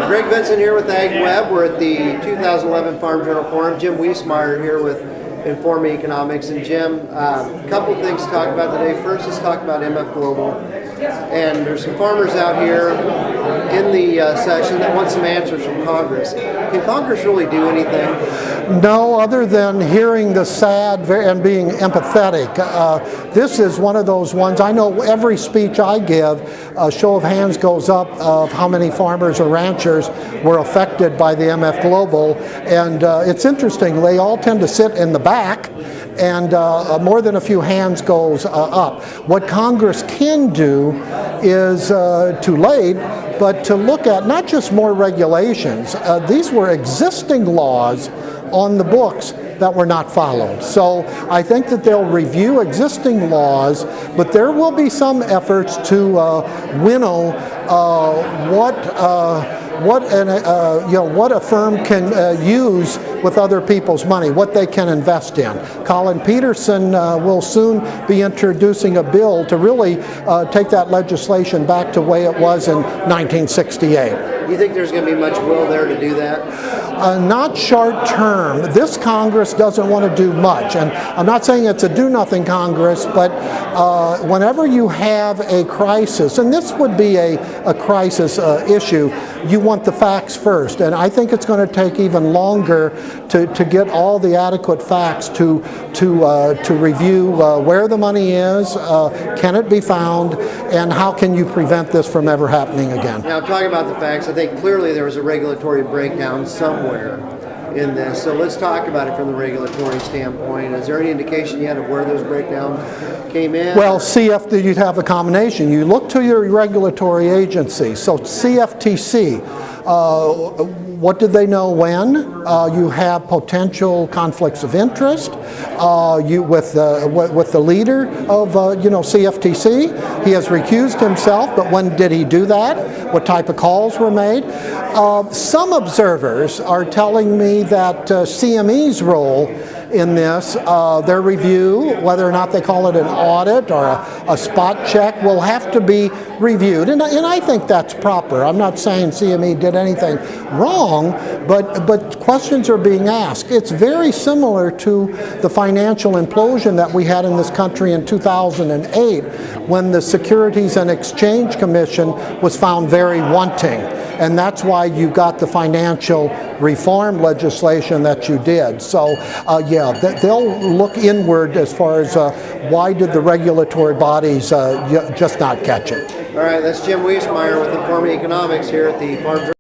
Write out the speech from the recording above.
Greg Vincent here with AgWeb. We're at the 2011 Farm Journal Forum. Jim Wiesemeyer here with Informa Economics. And Jim, a couple of things to talk about today. First, let's talk about MF Global. And there's some farmers out here in the session that want some answers from Congress. Can Congress really do anything? No, other than hearing the sad and being empathetic. This is one of those ones, I know every speech I give, a show of hands goes up of how many farmers or ranchers were affected by the MF Global. And it's interesting, they all tend to sit in the back, and more than a few hands goes up. What Congress can do is too late, but to look at not just more regulations. These were existing laws on the books that were not followed. So I think that they'll review existing laws, but there will be some efforts to winnow what a firm can use with other people's money, what they can invest in. Colin Peterson will soon be introducing a bill to really take that legislation back to the way it was in 1968. You think there's going to be much will there to do that? Not short term. This Congress doesn't want to do much. And I'm not saying it's a do-nothing Congress, but whenever you have a crisis, and this would be a crisis issue, you want the facts first. And I think it's going to take even longer to get all the adequate facts to review where the money is, can it be found, and how can you prevent this from ever happening again. Now, talking about the facts, I think clearly there was a regulatory breakdown somewhere in this. So let's talk about it from the regulatory standpoint. Is there any indication yet of where those breakdowns came in? Well, you'd have a combination. You look to your regulatory agency. So CFTC, what did they know when? You have potential conflicts of interest. With the leader of CFTC, he has recused himself. But when did he do that? What type of calls were made? Some observers are telling me that CME's role in this, their review, whether or not they call it an audit or a spot check, will have to be reviewed. And I think that's proper. I'm not saying CME did anything wrong, but questions are being asked. It's very similar to the financial implosion that we had in this country in 2008 when the Securities and Exchange Commission was found very wanting. And that's why you got the financial reform legislation that you did. So, they'll look inward as far as why did the regulatory bodies just not catch it. All right, that's Jim Wiesemeyer with Informa Economics here at the Farm Journal.